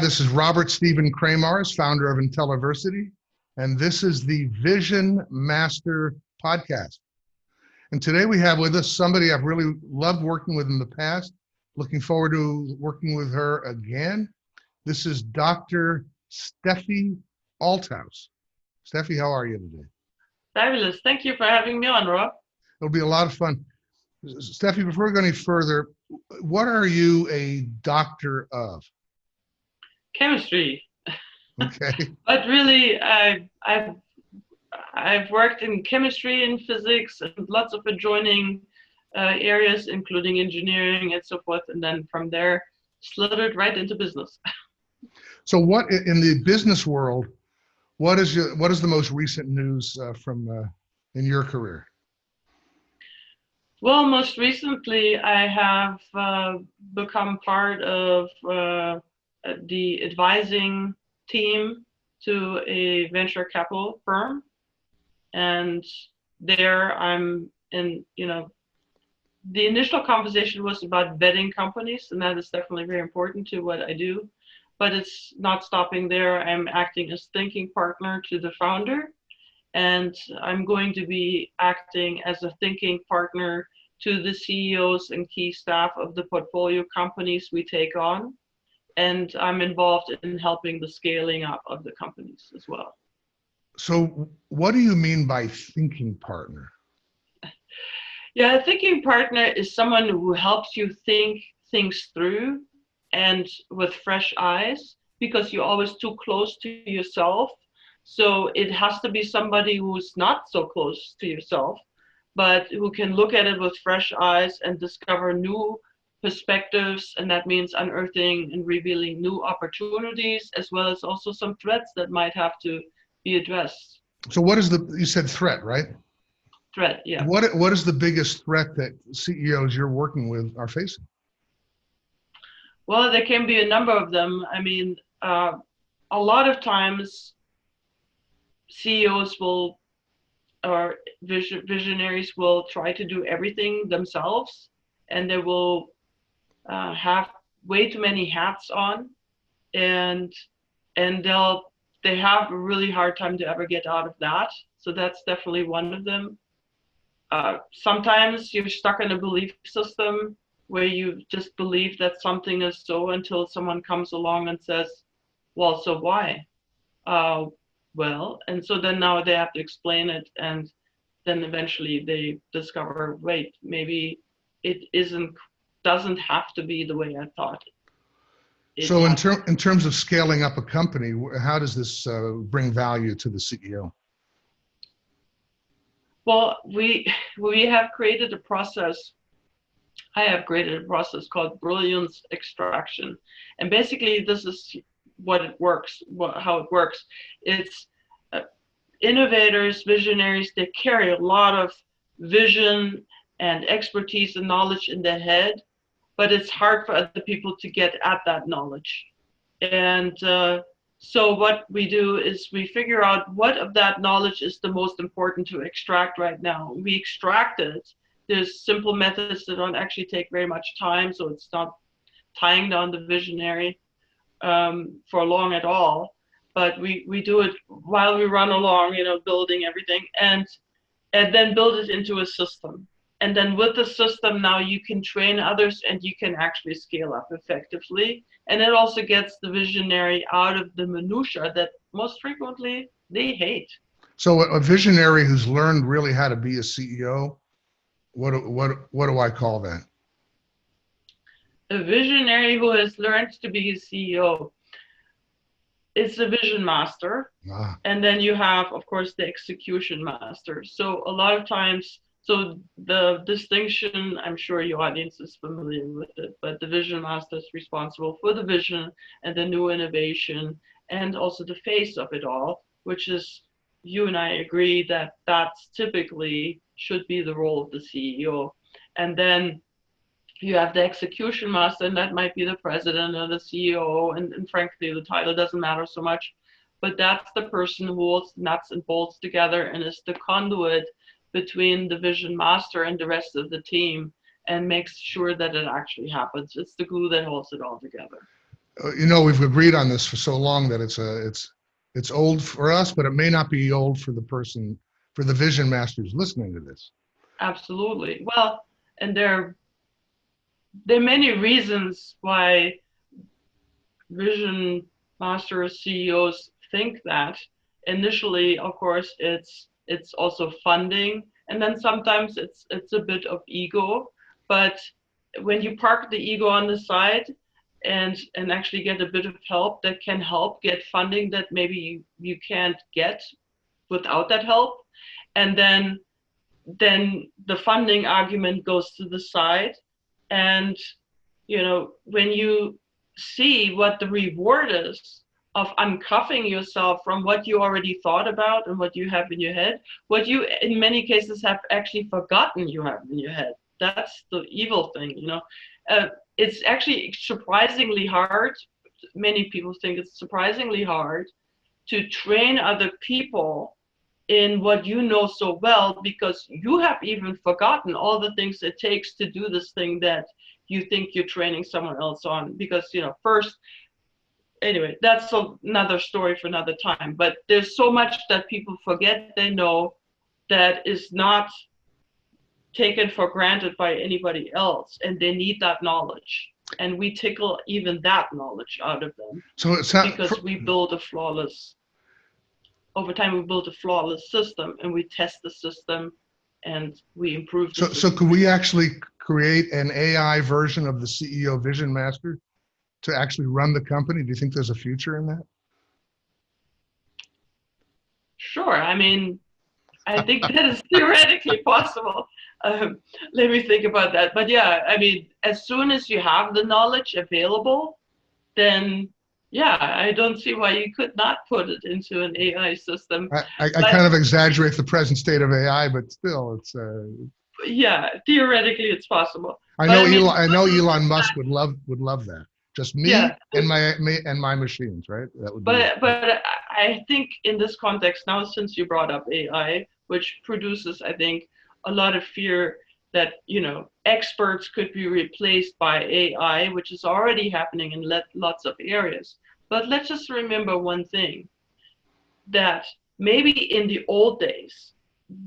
this is Robert Stephen Kramars, founder of Intelliversity, and this is the Visionmaster podcast. And today we have with us somebody I've really loved working with in the past. Looking forward to working with her again. This is Dr. Stephie Althouse. Stephie, how are you today? Fabulous. Thank you for having me on, Rob. It'll be a lot of fun. Stephie, before we go any further, what are you a doctor of? Chemistry. Okay. But really, I've worked in chemistry and physics and lots of adjoining areas, including engineering and so forth. And then from there, slithered right into business. So what in the business world, what is the most recent news from in your career? Well, most recently, I have become part of the advising team to a venture capital firm. And there I'm in, the initial conversation was about vetting companies, and that is definitely very important to what I do. But it's not stopping there. I'm acting as thinking partner to the founder, and I'm going to be acting as a thinking partner to the CEOs and key staff of the portfolio companies we take on. And I'm involved in helping the scaling up of the companies as well. So what do you mean by thinking partner? Yeah, a thinking partner is someone who helps you think things through and with fresh eyes, because you're always too close to yourself. So it has to be somebody who's not so close to yourself, but who can look at it with fresh eyes and discover new perspectives, and that means unearthing and revealing new opportunities, as well as also some threats that might have to be addressed. So what is you said threat, right? Threat, yeah. What is the biggest threat that CEOs you're working with are facing? Well, there can be a number of them. I mean, a lot of times CEOs will, or visionaries will try to do everything themselves, and they will have way too many hats on, and they have a really hard time to ever get out of that. So that's definitely one of them. Sometimes you're stuck in a belief system where you just believe that something is so until someone comes along and says, well, so why? Well, and so then now they have to explain it, and then eventually they discover, wait, maybe it doesn't have to be the way I thought. So in terms of scaling up a company, how does this bring value to the CEO? Well, we have created a process. I have created a process called Brilliance Extraction. And basically this is what it works, how it works. It's innovators, visionaries, they carry a lot of vision and expertise and knowledge in their head, but it's hard for other people to get at that knowledge. And so what we do is we figure out what of that knowledge is the most important to extract right now. We extract it. There's simple methods that don't actually take very much time, so it's not tying down the visionary for long at all. But we do it while we run along, building everything, and then build it into a system. And then with the system, now you can train others and you can actually scale up effectively. And it also gets the visionary out of the minutia that most frequently they hate. So a visionary who's learned really how to be a CEO, what do I call that? A visionary who has learned to be a CEO. It's a Visionmaster. And then you have, of course, the Executionmaster. So a lot of times, so the distinction, I'm sure your audience is familiar with it, but the Visionmaster is responsible for the vision and the new innovation and also the face of it all, which is, you and I agree that that's typically should be the role of the CEO. And then you have the Executionmaster, and that might be the president or the CEO, and frankly, the title doesn't matter so much, but that's the person who holds nuts and bolts together and is the conduit between the Visionmaster and the rest of the team and makes sure that it actually happens. It's the glue that holds it all together. we've agreed on this for so long that it's old for us, but it may not be old for the vision masters listening to this. Absolutely. Well, and there are many reasons why vision masters, CEOs think that. Initially, of course, it's also funding, and then sometimes it's a bit of ego. But when you park the ego on the side and actually get a bit of help that can help get funding that maybe you can't get without that help, and then the funding argument goes to the side. And when you see what the reward is of uncuffing yourself from what you already thought about and what you have in your head, what you in many cases have actually forgotten you have in your head. That's the evil thing. It's actually surprisingly hard. Many people think it's surprisingly hard to train other people in what you know so well, because you have even forgotten all the things it takes to do this thing that you think you're training someone else on. Because first, anyway, that's another story for another time. But there's so much that people forget they know that is not taken for granted by anybody else, and they need that knowledge, and we tickle even that knowledge out of them. So it's not because we build a flawless over time, we build a flawless system, and we test the system, and we improve the system. So could we actually create an AI version of the CEO Vision Master to actually run the company? Do you think there's a future in that? Sure. I mean, I think that is theoretically possible. Let me think about that. But yeah, I mean, as soon as you have the knowledge available, then yeah, I don't see why you could not put it into an AI system. I kind of exaggerate the present state of AI, but still, it's. Yeah, theoretically, it's possible. I know Elon Musk would love that. Just me and my machines, right? That would. But I think in this context now, since you brought up AI, which produces, I think, a lot of fear that experts could be replaced by AI, which is already happening in lots of areas. But let's just remember one thing, that maybe in the old days,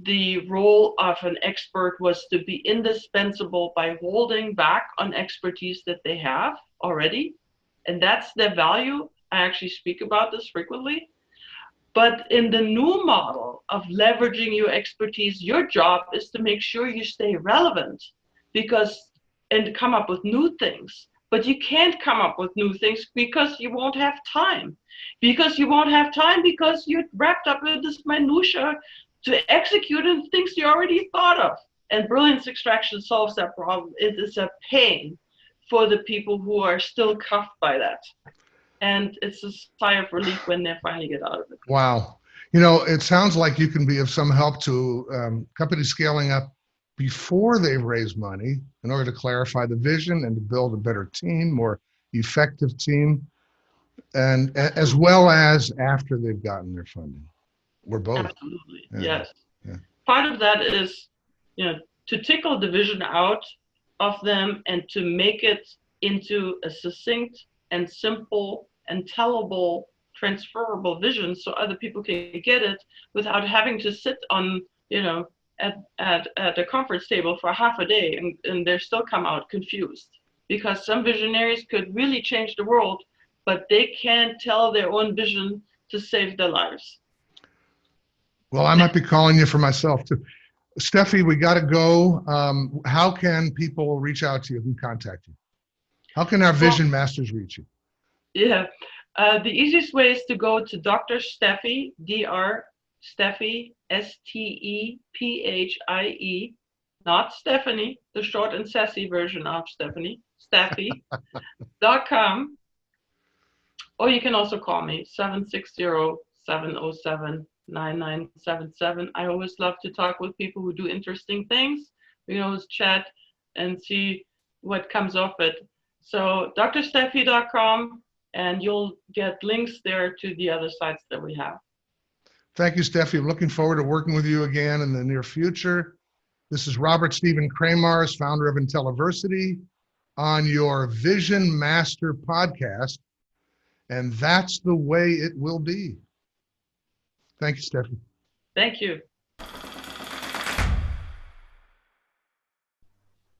the role of an expert was to be indispensable by holding back on expertise that they have already. And that's their value. I actually speak about this frequently. But in the new model of leveraging your expertise, your job is to make sure you stay relevant and come up with new things. But you can't come up with new things because you won't have time. Because you're wrapped up in this minutia to execute on things you already thought of. And Brilliance Extraction solves that problem. It is a pain for the people who are still cuffed by that. And it's a sigh of relief when they finally get out of it. Wow. It sounds like you can be of some help to companies scaling up before they've raised money in order to clarify the vision and to build a better team, more effective team, and as well as after they've gotten their funding. Or both. Absolutely, yes. Yeah. Part of that is, to tickle the vision out of them and to make it into a succinct and simple and tellable, transferable vision so other people can get it without having to sit on, at a conference table for half a day and they still come out confused. Because some visionaries could really change the world, but they can't tell their own vision to save their lives. Well, I might be calling you for myself too. Stephie, we got to go. How can people reach out to you and contact you? How can our vision masters reach you? Yeah, the easiest way is to go to Dr. Stephie, Dr. Stephie, Stephie, not Stephanie, the short and sassy version of Stephanie, Stephie.com. Or you can also call me, 760-707-9977. I always love to talk with people who do interesting things. We can always chat and see what comes of it. So drstephie.com, and you'll get links there to the other sites that we have. Thank you, Stephie. I'm looking forward to working with you again in the near future. This is Robert Stephen Kramars, founder of Intelliversity, on your Vision Master podcast. And that's the way it will be. Thank you, Stephanie. Thank you.